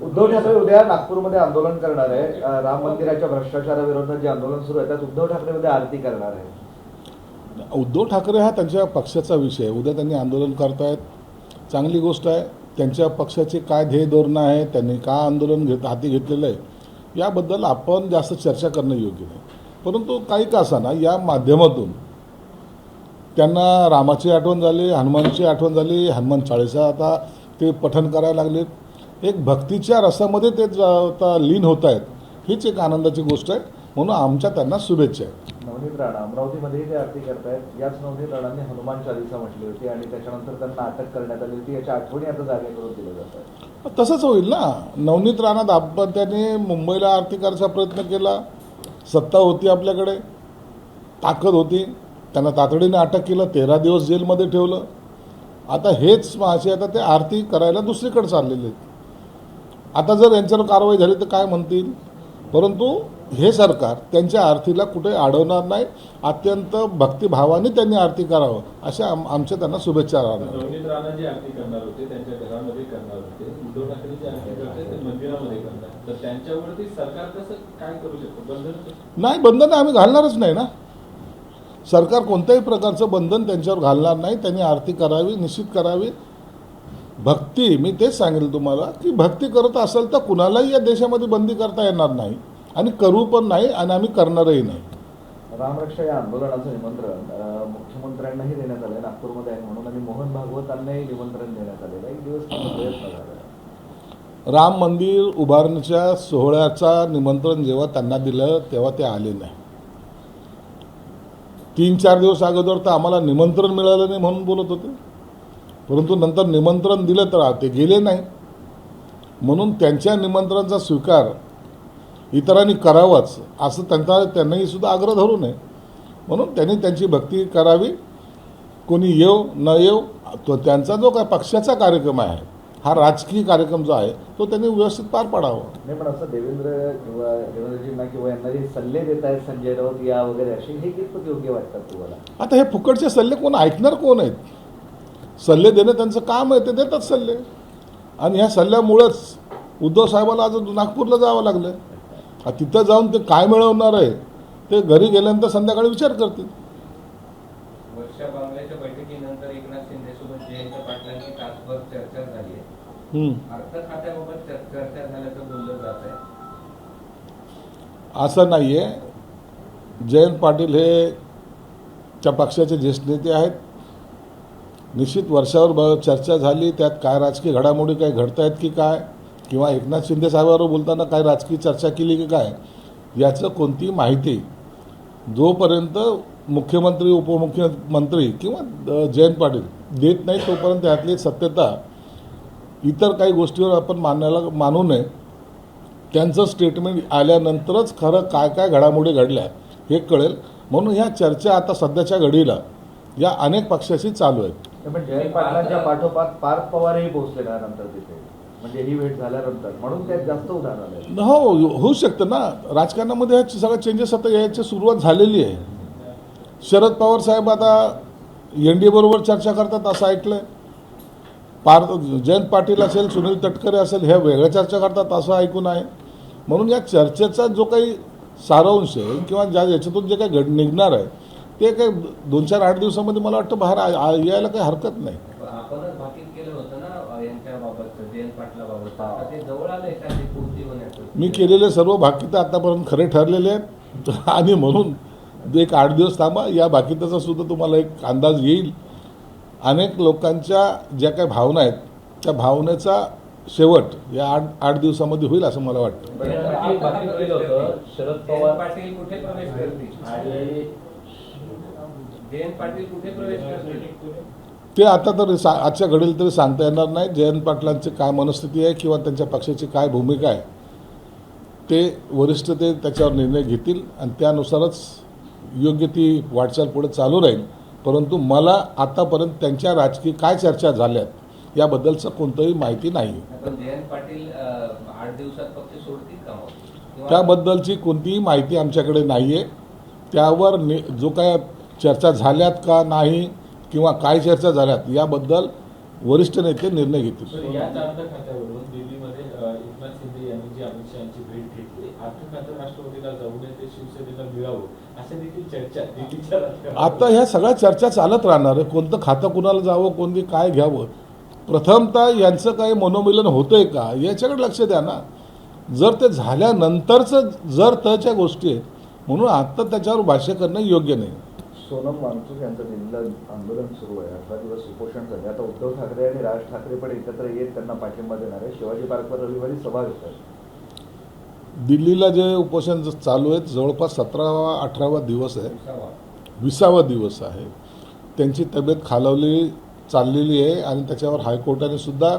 उद्धव ठाकरे उद्या नागपूरमध्ये आंदोलन करणार आहे. राम मंदिराच्या भ्रष्टाचाराविरोधात जे आंदोलन सुरू आहे त्यात उद्धव ठाकरे उद्या आरती करणार आहे. उद्धव ठाकरे हा त्यांच्या पक्षाचा विषय. उद्या त्यांनी आंदोलन करतायत, चांगली गोष्ट आहे. त्यांच्या पक्षाचे काय ध्येय धोरणं आहे, त्यांनी का आंदोलन हाती घेतलेलं आहे याबद्दल आपण जास्त चर्चा करणं योग्य नाही. परंतु काही का असाना या माध्यमातून त्यांना रामाची आठवण झाली, हनुमानची आठवण झाली, हनुमान चाळीसा आता ते पठण करायला लागले. एक भक्तीच्या रसामध्ये ते आता लीन होत आहेत, हीच एक आनंदाची गोष्ट आहे. म्हणून आमच्या त्यांना शुभेच्छा आहेत. नवनीत राणा अमरावतीमध्येही ते आरती करतायत. याच नवनीत राणांनी हनुमान चालीसा म्हटली होती आणि त्याच्यानंतर त्यांना अटक करण्यात आली होती. याच्या आठवणी आता जागे करून दिल्या जात आहेत. तसंच होईल ना. नवनीत राणा दाम्पत्याने मुंबईला आरती करायचा प्रयत्न केला, सत्ता होती आपल्याकडे, ताकद होती, त्यांना तातडीने अटक केलं, 13 दिवस जेलमध्ये ठेवलं. आता हेच महाशय आता ते आरती करायला दुसरीकडे चाललेले आहेत. आता जर यांच्यावर कारवाई झाली तर काय म्हणतील. परंतु हे सरकार त्यांच्या आरतीला कुठे अडवणार नाही. अत्यंत भक्तिभावाने त्यांनी आरती करावं अशा आमच्या त्यांना शुभेच्छा राहणार. नवनीत राणा जी आरती करणार होते त्यांच्या घरामध्ये करणार होते, उद्धव ठाकरे जी आरती करते ते मंदिरामध्ये करतात, तर त्यांच्यावरती सरकार कसं काय करू शकतं? बंधन नाही, बंधन आम्ही घालणारच नाही ना. सरकार कोणत्याही प्रकारचं बंधन त्यांच्यावर घालणार नाही. त्यांनी आरती करावी, निश्चित करावी. भक्ती, मी तेच सांगेल तुम्हाला की भक्ती करत असेल तर कुणालाही या देशामध्ये बंदी करता येणार नाही आणि करू पण नाही आणि आम्ही करणारही नाही. रामरक्षा या आंदोलनाचं निमंत्रण मुख्यमंत्र्यांनाही देण्यात आलंय, नागपूरमध्ये आहे म्हणून, आणि मोहन भागवतांनाही निमंत्रण देण्यात आलेलं आहे. एक दिवस प्रयत्न झाला. राम मंदिर उभारणीच्या सोहळ्याचा निमंत्रण जेव्हा त्यांना दिलं तेव्हा ते आले नाही. 3-4 दिवस अगोदर तर आम्हाला निमंत्रण मिळालं नाही म्हणून बोलत होते, परंतु नंतर निमंत्रण दिलं तर ते गेले नाही. म्हणून त्यांच्या निमंत्रणाचा स्वीकार इतरांनी करावाच असं त्यांनाही सुद्धा आग्रह धरू नये. म्हणून त्यांनी त्यांची भक्ती करावी. कोणी येव न येव, तो त्यांचा जो काय पक्षाचा कार्यक्रम आहे, हा राजकीय कार्यक्रम जो आहे तो त्यांनी व्यवस्थित पार पाडावा. नाही, पण असं देवेंद्रजींना किंवा यांना जे सल्ले देत आहेत संजय राऊत या वगैरे असे, हे कितपत योग्य वाटतात तुम्हाला? आता हे फुकटचे सल्ले कोण ऐकणार, कोण आहेत? सल्ले देणं त्यांचं काम आहे, ते देतात सल्ले. आणि ह्या सल्ल्यामुळंच उद्धव साहेबाला आज नागपूरला जावं लागलं. तिथं जाऊन ते काय मिळवणार आहे ते घरी गेल्यानंतर संध्याकाळी विचार करतील. वर्षा बांगल्याच्या बैठकीनंतर एकनाथ शिंदेसोबत जयंत पाटलांची तासभर चर्चा झाली आहे. अर्थ खात्याबाबत चर्चा झाल्याचं बोललं जात आहे. असं नाही आहे. जयंत पाटील हे त्या पक्षाचे ज्येष्ठ नेते आहेत. निश्चित वर्षावर चर्चा झाली, त्यात काय राजकीय घडामोडी काय घडत आहेत की काय, किंवा एकनाथ शिंदे साहेबांवर बोलताना काय राजकीय चर्चा केली की काय, याचं कोणतीही माहिती जोपर्यंत मुख्यमंत्री, उपमुख्यमंत्री किंवा जयंत पाटील देत नाही तोपर्यंत यातली सत्यता इतर काही गोष्टीवर आपण मानू नये. त्यांचं स्टेटमेंट आल्यानंतरच खरं काय काय घडामोडी घडल्या हे कळेल. म्हणून ह्या चर्चा आता सध्याच्या घडीला या अनेक पक्षाशी चालू आहेत. पण जयंत पाटलांच्या पाठोपाठ पार्थ पवारही पोहोचले नंतर तिथे, म्हणजे ही भेट झाल्यानंतर, म्हणून त्यात जास्त उदाहरण आले. हो, होऊ शकतं ना. राजकारणामध्ये ह्या सगळ्या चेंजेस आता यायची सुरुवात झालेली आहे. शरद पवार साहेब आता NDA बरोबर चर्चा करतात असं ऐकलंय. जयंत पाटील असेल, सुनील तटकरे असेल, ह्या वेगळ्या चर्चा करतात असं ऐकून आहे. म्हणून या चर्चेचा जो काही सारांश आहे किंवा याच्यातून जे काही निघणार आहे ते काही 2-4-8 दिवसामध्ये मला वाटतं बाहेर यायला काही हरकत नाही. आपणच भाकीत केलं होतं ना यांच्याबाबत, जयंत पाटलाबाबत. आता ते जवळ आलंय का ते पूर्ती होण्याचं? मी केलेले सर्व भाकीत आतापर्यंत खरे ठरलेले आहेत आणि म्हणून एक 8 दिवस थांबा, या भाकीताचा सुद्धा तुम्हाला एक अंदाज येईल. अनेक लोकांच्या ज्या काही भावना आहेत त्या भावनेचा शेवट या 8 दिवसामध्ये होईल असं मला वाटतं. शरद पवार पाटील कुठे प्रवेश करतील आणि जयंत पाटील कुठे प्रवेश करतील ते आता तर आजच्या घडीला तरी सांगता येणार नाही. जयंत पाटलांची काय मनस्थिती आहे किंवा त्यांच्या पक्षाची काय भूमिका आहे ते वरिष्ठ ते त्याच्यावर निर्णय घेतील आणि त्यानुसारच योग्य ती वाटचाल पुढे चालू राहील. परंतु मला आतापर्यंत त्यांच्या राजकीय काय चर्चा झाल्यात याबद्दलचं कोणतंही माहिती नाही. पण जयंत पाटील 8 दिवसात पक्ष सोडतील का? त्याबद्दलची कोणतीही माहिती आमच्याकडे नाही आहे. त्यावर जो काय चर्चा झाल्यात का नाही किंवा काय चर्चा झाल्यात याबद्दल वरिष्ठ नेते निर्णय घेतील. याच अर्थ खात्यावरून दिल्लीमध्ये एकनाथ यांनी जी अमित शहाची भेट घेतली, अर्थ खातं राष्ट्रवादीला जाऊ नये, ते शिवसेनेला मिळावं अशा देखील चर्चा दिल्लीच्या राजकारणात आता ह्या सगळ्या चर्चा चालत राहणार आहे. कोणतं खातं कुणाला जावं, कोणती काय घ्यावं. प्रथमतः यांचं काही मनोमिलन होतंय का याच्याकडे लक्ष द्या ना. जर ते झाल्यानंतरचं जर त्याच्या गोष्टी आहेत, म्हणून आत्ता त्याच्यावर भाष्य करणं योग्य नाही. सोनम वांगचुक यांचं दिल्लीला आंदोलन सुरू आहे. 18 दिवस उपोषण झाले. आता उद्धव ठाकरे आणि राज ठाकरे पण एकत्र येत त्यांना पाठिंबा देणार आहे. शिवाजी पार्कवर रविवारी सभा घेतात. दिल्लीला जे उपोषण चालू आहेत जवळपास 17वा-18वा दिवस आहे, 20वा दिवस आहे. त्यांची तब्येत खालावली चाललेली आहे आणि त्याच्यावर हायकोर्टाने सुद्धा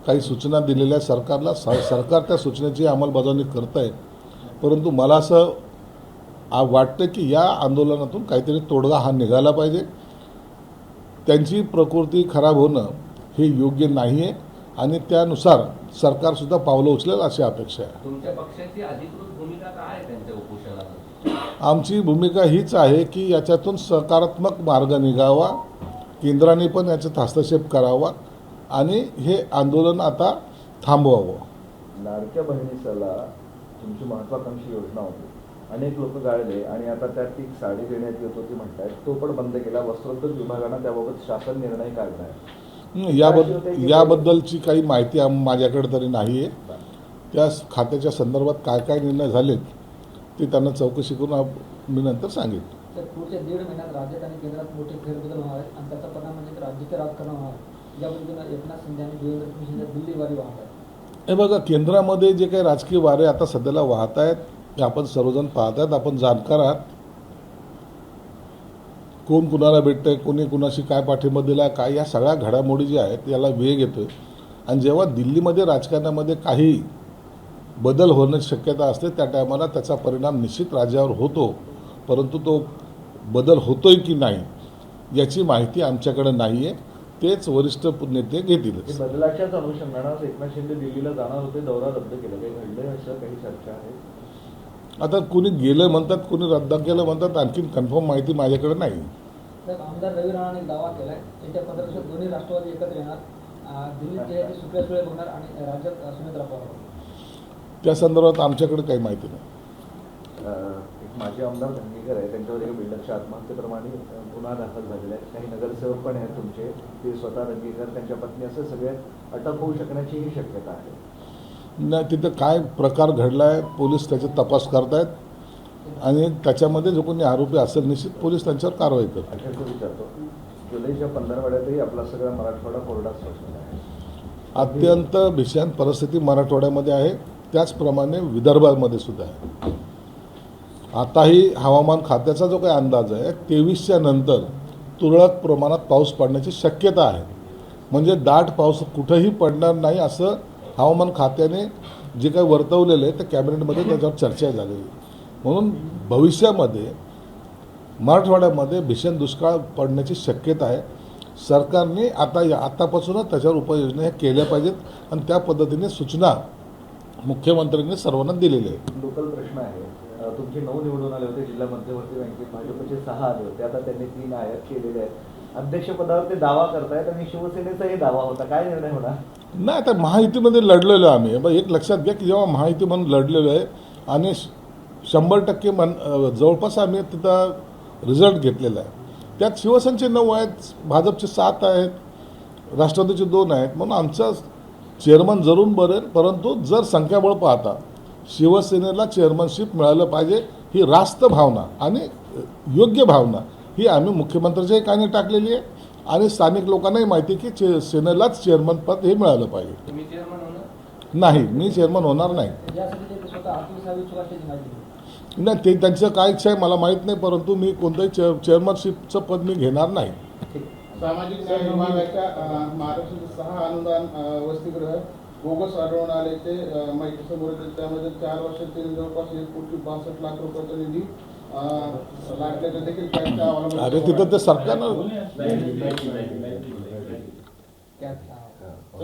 काही सूचना दिलेल्या सरकारला. सरकार त्या सूचनेची अंमलबजावणी करत आहे. परंतु मला असं वाटतं की या आंदोलनातून काहीतरी तोडगा हा निघाला पाहिजे. त्यांची प्रकृती खराब होणं हे योग्य नाही आहे आणि त्यानुसार सरकारसुद्धा पावलं उचलेल अशी अपेक्षा आहे. तुमच्या पक्षाची अधिकृत भूमिका काय आहे त्यांच्या उपोषणाला? आमची भूमिका हीच आहे की याच्यातून सकारात्मक मार्ग निघावा, केंद्राने पण याच्यात हस्तक्षेप करावा आणि हे आंदोलन आता थांबवावं. लाडक्या बहिणीला तुमची महत्वाकांक्षी योजना होती. अनेक लोक गाळले आणि आता त्यात ती साडी देण्यात येत होती म्हणतायत, तो पण बंद केला. वस्त्रोद्योग विभागानं त्याबाबत शासन निर्णय काढलाय. याबद्दलची काही माहिती माझ्याकडे तरी नाही आहे. त्या खात्याच्या संदर्भात काय काय निर्णय झालेत ते त्यांना चौकशी करून मी नंतर सांगेन. तर पुढच्या 1.5 महिन्यात राज्यात आणि केंद्रात मोठे फेरबदल होणार आहेत आणि त्याचा परिणाम म्हणजे राज्याचे राजकारण होणार आहे. या पद्धतीनं एकनाथ शिंदे आणि देवेंद्र फडणवीस दिल्ली वारी वाहत आहेत. हे बघा, केंद्रामध्ये जे काही राजकीय वारे आता सध्याला वाहत आहेत हे आपण सर्वजण पाहत आहेत. आपण जाणकार आहात. कोण कुणाला भेटतंय, कोणी कुणाशी काय पाठिंबा दिला, काय या सगळ्या घडामोडी ज्या आहेत याला वेग येतोय. आणि जेव्हा दिल्लीमध्ये राजकारणामध्ये काही बदल होण्याची शक्यता असते त्या टायमाला त्याचा परिणाम निश्चित राज्यावर होतो. परंतु तो बदल होतोय की नाही याची माहिती आमच्याकडे नाही आहे. तेच वरिष्ठ नेते घेतीलच. बदलाच्याच अनुषंगानं एकनाथ शिंदे दिल्लीला जाणार होते, दौरा रद्द केला. काही घडलंय असं काही चर्चा आहे? आता कुणी गेलं म्हणतात, कुणी रद्द केलं म्हणतात. आणखीन कन्फर्म माहिती माझ्याकडे नाही. साहेब, आमदार रवी राणाने दावा केलाय येत्या 15 दिवसात दोन्ही राष्ट्रवादी एकत्र येणार. दिल्लीत जे आहे ते सुप्रिया सुळे बघणार आणि राज्यात सुनेत्रा पवार. त्या संदर्भात आमच्याकडे काही माहिती नाही. एक माजी आमदार धंगेकर आहे, त्यांच्यावर एका बिल्डरच्या आत्महत्येप्रमाणे गुन्हा दाखल झालेला आहे. काही नगरसेवक पण आहेत तुमचे, ते स्वतः धंगेकर, त्यांच्या पत्नी, असं सगळे अटक होऊ शकण्याचीही शक्यता आहे. नाही, तिथं काय प्रकार घडला आहे पोलीस त्याचा तपास करतायत आणि त्याच्यामध्ये जो कोणी आरोपी असेल निश्चित पोलीस त्यांच्यावर कारवाई करतात. अखेरचं विचारतो, जुलैच्या 15 आपला सगळा मराठवाडा कोरडा असणार आहे. अत्यंत भीषण परिस्थिती मराठवाड्यामध्ये आहे, त्याचप्रमाणे विदर्भामध्ये सुद्धा आहे. आताही हवामान खात्याचा जो काही अंदाज आहे 23च्या नंतर तुरळक प्रमाणात पाऊस पडण्याची शक्यता आहे. म्हणजे दाट पाऊस कुठंही पडणार नाही असं हवामान खात्याने जे काही वर्तवलेलं आहे ते कॅबिनेटमध्ये त्याच्यावर चर्चा झालेली. म्हणून भविष्यामध्ये मराठवाड्यामध्ये भीषण दुष्काळ पडण्याची शक्यता आहे. सरकारने आतापासूनच त्याच्यावर उपाययोजना ह्या केल्या पाहिजेत आणि त्या पद्धतीने सूचना मुख्यमंत्र्यांनी सर्वांना दिलेल्या आहेत. लोकल प्रश्न आहे, तुमचे 9 निवडून आले होते जिल्हा मध्यवर्ती बँकेत, भाजपचे 6 आले होते. आता त्यांनी 3 आयात केलेले आहेत. अध्यक्षपदावर ते दावा करतायत आणि शिवसेनेचाही दावा होता. काय निर्णय होणार? नाही, आता महायुतीमध्ये लढलेलो आहे आम्ही. एक लक्षात घ्या की जेव्हा महायुती म्हणून लढलेलो आहे आणि 100% जवळपास आम्ही तिथं रिझल्ट घेतलेला आहे. त्यात शिवसेनेचे 9 आहेत, भाजपचे 7 आहेत, राष्ट्रवादीचे 2 आहेत. म्हणून आमचं चेअरमन जरूर बनेल. परंतु जर संख्याबळ पाहता शिवसेनेला चेअरमनशिप मिळालं पाहिजे ही रास्त भावना आणि योग्य भावना ही आम्ही मुख्यमंत्र्याच्याही कानी टाकलेली आहे आणि स्थानिक लोकांनाही माहिती आहे की सेनेलाच चेअरमन पद हे मिळालं पाहिजे. तुम्ही चेअरमन होणार नाही, मी चेअरमन होणार नाही. यासाठी ते स्वतः आत्मविश्वास असल्याची माहिती दिली. नाही, ते त्यांचं काय इच्छा आहे मला माहीत नाही. परंतु मी कोणतंही चेअरमनशिपचं पद मी घेणार नाही. सामाजिक न्याय विभागाच्या महाराष्ट्राचे 6 अनुदान वसतिगृह बोगस आढळून आले. ते माहितीसमोर येते. त्यामध्ये 4 वर्षातील जवळपास 1,62,00,000 रुपयाचा निधी लागल्याचं देखील त्यांच्या अहवालामध्ये. अरे तिथं ते सरकारनं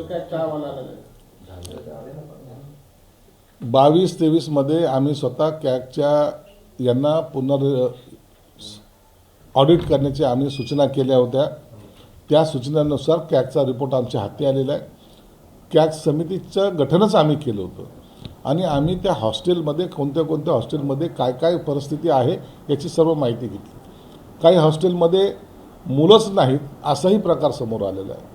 त्याच्या अहवालाला 22-23 मध्ये आम्ही स्वतः कॅगच्या यांना ऑडिट करण्याची आम्ही सूचना केल्या होत्या. त्या सूचनेनुसार कॅगचा रिपोर्ट आमच्या हाती आलेला आहे. कॅग समितीचं गठनच आम्ही केलं होतं आणि आम्ही त्या हॉस्टेलमध्ये कोणत्या कोणत्या हॉस्टेलमध्ये काय काय परिस्थिती आहे याची सर्व माहिती घेतली. काही हॉस्टेलमध्ये मुलंच नाहीत असाही प्रकार समोर आलेला आहे.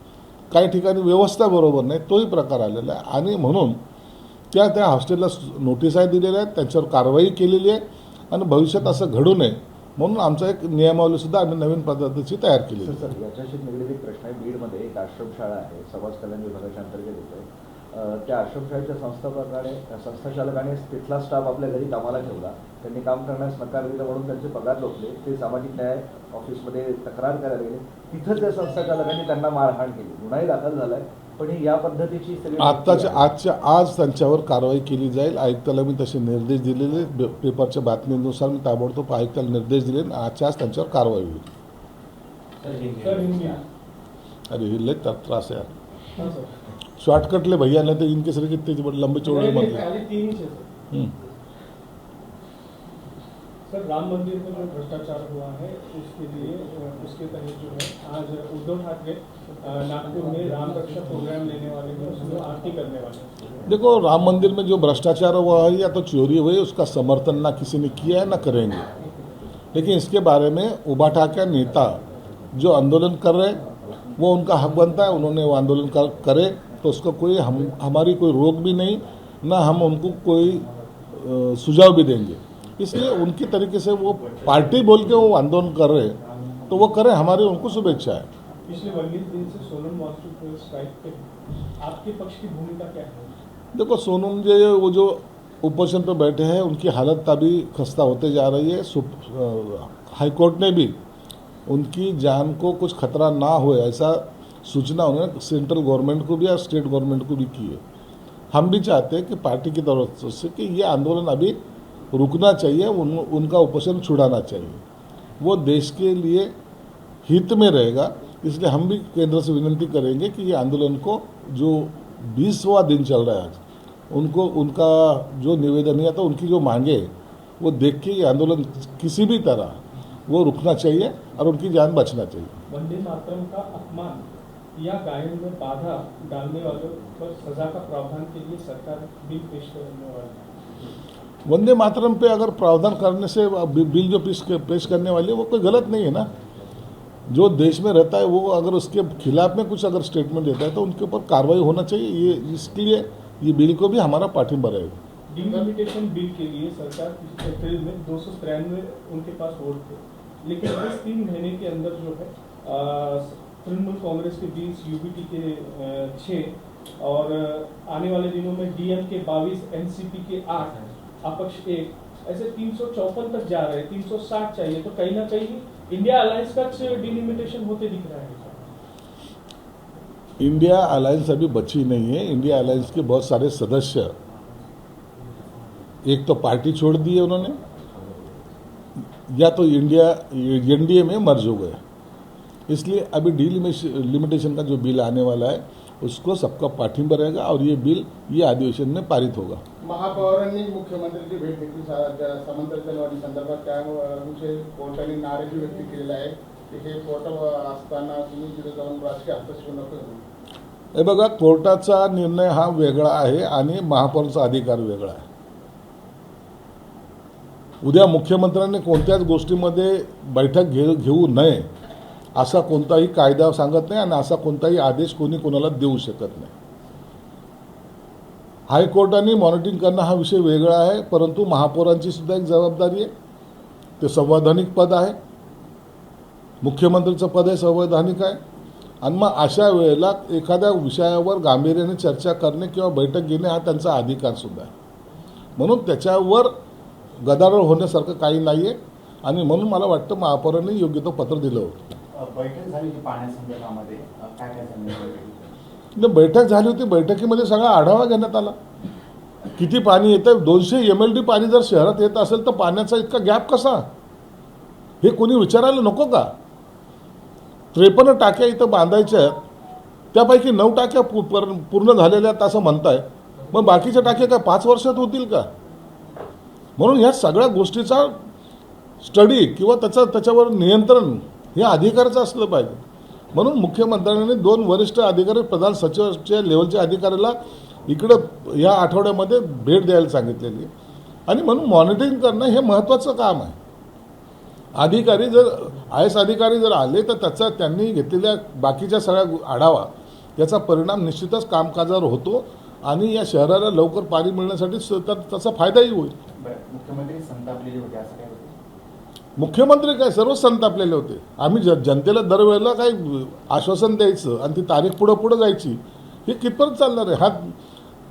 काही ठिकाणी व्यवस्था बरोबर नाही तोही प्रकार आलेला आहे. आणि म्हणून त्या हॉस्टेलला नोटिसाही दिलेल्या आहेत, त्यांच्यावर कारवाई केलेली आहे आणि भविष्यात असं घडू नये म्हणून आमचा एक नियमावलीसुद्धा आम्ही नवीन पद्धतीची तयार केली आहे. सर याच्याशी निगडीत एक प्रश्न आहे. बीडमध्ये एक आश्रमशाळा आहे, समाज कल्याण विभागाच्या अंतर्गत येते. त्या आश्रमशाळेच्या संस्थाचालकाने तिथला स्टाफ आपल्या घरी कामाला ठेवला. त्यांनी काम करण्यास नकार दिला म्हणून त्यांचे पगार लोटले. ते सामाजिक न्याय ऑफिसमध्ये तक्रार करायला गेले. तिथं त्या संस्थाचालकांनी त्यांना मारहाण केली. गुन्हाही दाखल झालाय. पण ही या पद्धतीची सगळी आज त्यांच्यावर कारवाई केली जाईल. आयुक्ताला मी तसे निर्देश दिलेले, पेपरच्या बातमीनुसार मी ताबडतोब आयुक्ताला निर्देश दिले. आजच्या आज त्यांच्यावर कारवाई होईल. अरे ही लय त्रास आहे यार. शॉर्टकट ले भैया नहीं तो इनके सर कितने बड़े लंबे चौड़े मतलब। सर राम मंदिर में जो भ्रष्टाचार हुआ है उसके लिए उसके तहत जो है आज उद्धव ठाकरे नागपुर में राम रक्षा प्रोग्राम लेने वाले हैं, उसमें आरती करने वाले हैं। देखो, राम मंदिर में जो भ्रष्टाचार हुआ है या तो चोरी हुई, उसका समर्थन ना किसी ने किया है ना करेंगे। लेकिन इसके बारे में उबाटा के नेता जो आंदोलन कर रहे हैं वो उनका हक बनता है, उन्होंने वो आंदोलन करे तो उसका कोई हमारी कोई रोक भी नहीं, ना हम उनको कोई सुझाव भी देंगे। इसलिए उनकी तरीके से वो पार्टी बोल के वो आंदोलन कर रहे हैं तो वो करें, हमारी उनको शुभेच्छा है। पिछले 19 दिन से सोनम वांगचुक स्ट्राइक पे, आपके पक्ष की भूमिका क्या है? देखो, सोनम जी वो जो उपोषण पर बैठे हैं उनकी हालत अभी खस्ता होते जा रही है। हाईकोर्ट ने भी उनकी जान को कुछ खतरा ना हो ऐसा सूचना उन्होंने सेंट्रल गवर्नमेंट को भी और स्टेट गवर्नमेंट को भी की है। हम भी चाहते हैं कि पार्टी की तरफ से कि ये आंदोलन अभी रुकना चाहिए, उनका उपोषण छुड़ाना चाहिए, वो देश के लिए हित में रहेगा। इसलिए हम भी केंद्र से विनती करेंगे कि ये आंदोलन को जो 20वां दिन चल रहा है आज, उनको उनका जो निवेदन है तो उनकी जो मांगे वो देख के ये आंदोलन किसी भी तरह वो रुकना चाहिए और उनकी जान बचना चाहिए। वंदे मातरम का अपमान या गायन में बाधा डालने वालों पर सजा का प्रावधान के लिए सरकार बिल पेश करने वाली है। वंदे मातरम पे अगर प्रावधान करने से बिल जो पेश करने वाली है वो कोई गलत नहीं है ना। जो देश में रहता है वो अगर उसके खिलाफ में कुछ अगर स्टेटमेंट देता है तो उनके ऊपर कार्रवाई होना चाहिए। ये इसके लिए ये बिल को भी हमारा पाठिंबा रहेगा। डिलिमिटेशन बिल के लिए सरकार अप्रैल में 293 उनके पास वोट थे, लेकिन इस 3 महीने के अंदर जो है तृणमूल कांग्रेस के 20, यूबीटी के 6 और आने वाले दिनों में डीएम के 22, एनसीपी के 8, अपक्ष 1, ऐसे 354 तक जा रहे हैं। 360 चाहिए, तो कहीं ना कहीं इंडिया अलायंस का डिलिमिटेशन होते दिख रहा है। इंडिया अलायंस अभी बची नहीं है। इंडिया अलायंस के बहुत सारे सदस्य एक तो पार्टी छोड़ दी है उन्होंने, या तो एनडीए में मर्ज हो गए। इसलिए अभी डिलिमिटेशन का जो बिल आने वाला है उसको सबका पाठिंबा रहेगा और ये बिल ये अधिवेशन में पारित होगा। महापौरांनी मुख्यमंत्र्यांची भेट घेतली समांतर चळवळी संदर्भात त्याविषयी कोर्टाने नाराजी व्यक्त केलेला आहे की हे कोर्ट असताना तुम्ही तिथे जाऊन राजकीय हस्तक्षेप नको करू। हे बघा, कोर्टाचा निर्णय हा वेगळा आहे आणि महापौरांचा अधिकार वेगळा आहे। उद्या मुख्यमंत्र्यांनी कोणत्याच गोष्टीमध्ये बैठक घेऊ नये असा कोणताही कायदा सांगत नाही आणि असा कोणताही आदेश कोणी कोणाला देऊ शकत नाही। हायकोर्टाने मॉनिटरिंग करणं हा विषय वेगळा आहे, परंतु महापौरांची सुद्धा एक जबाबदारी आहे। ते संवैधानिक पद आहे, मुख्यमंत्रीचं पद आहे संवैधानिक आहे आणि मग अशा वेळेला एखाद्या विषयावर गांभीर्याने चर्चा करणे किंवा बैठक घेणे हा त्यांचा अधिकार सुद्धा आहे। म्हणून त्याच्यावर गदारोळ होण्यासारखं काही नाही आहे आणि म्हणून मला वाटतं महापौरांनी योग्य तो पत्र दिलं होतं। बैठक झाली होती पाण्यासंदर्भामध्ये, काय काय सांगितलं? बैठक झाली होती, बैठकीमध्ये सगळा आढावा घेण्यात आला। किती पाणी येतं, 200 MLD पाणी जर शहरात येत असेल तर पाण्याचा इतका गॅप कसा, हे कोणी विचारायला नको का? 53 टाक्या इथं बांधायच्या आहेत, त्यापैकी 9 टाक्या पूर्ण झालेल्या आहेत असं म्हणताय, मग बाकीच्या टाक्या काय 5 वर्षात होतील का? म्हणून ह्या सगळ्या गोष्टीचा स्टडी किंवा त्याच्यावर नियंत्रण हे अधिकाराचं असलं पाहिजे। म्हणून मुख्यमंत्र्यांनी 2 वरिष्ठ अधिकारी, प्रधान सचिवाच्या लेवलच्या अधिकाऱ्याला इकडं या आठवड्यामध्ये भेट द्यायला सांगितलेली आहे. आणि म्हणून मॉनिटरिंग करणं हे महत्त्वाचं काम आहे. अधिकारी जर IAS अधिकारी जर आले तर त्याचा त्यांनी घेतलेल्या बाकीच्या सगळ्या आढावा याचा परिणाम निश्चितच कामकाजावर होतो आणि या शहराला लवकर पाणी मिळण्यासाठी त्याचा फायदाही होईल. बरं, मुख्यमंत्री संतापलेले होते असं काय होतं? मुख्यमंत्री काय सर्वच संतापलेले होते. आम्ही जनतेला दरवेळेला काही आश्वासन द्यायचं आणि ती तारीख पुढं जायची, हे कितपर्यंत चालणार आहे? हा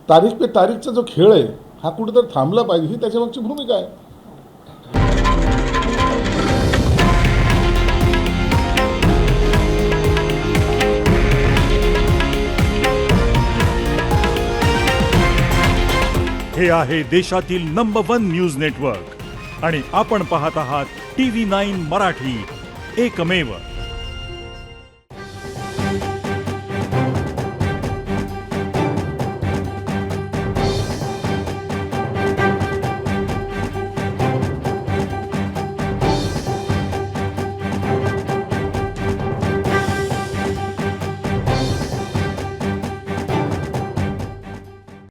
तारीख पे तारीखचा जो खेळ आहे हा कुठेतरी थांबला पाहिजे, ही त्याच्यामागची भूमिका आहे. हे आहे देशातील नंबर 1 न्यूज नेटवर्क आणि आपण पाहत आहात TV9 मराठी, एकमेव.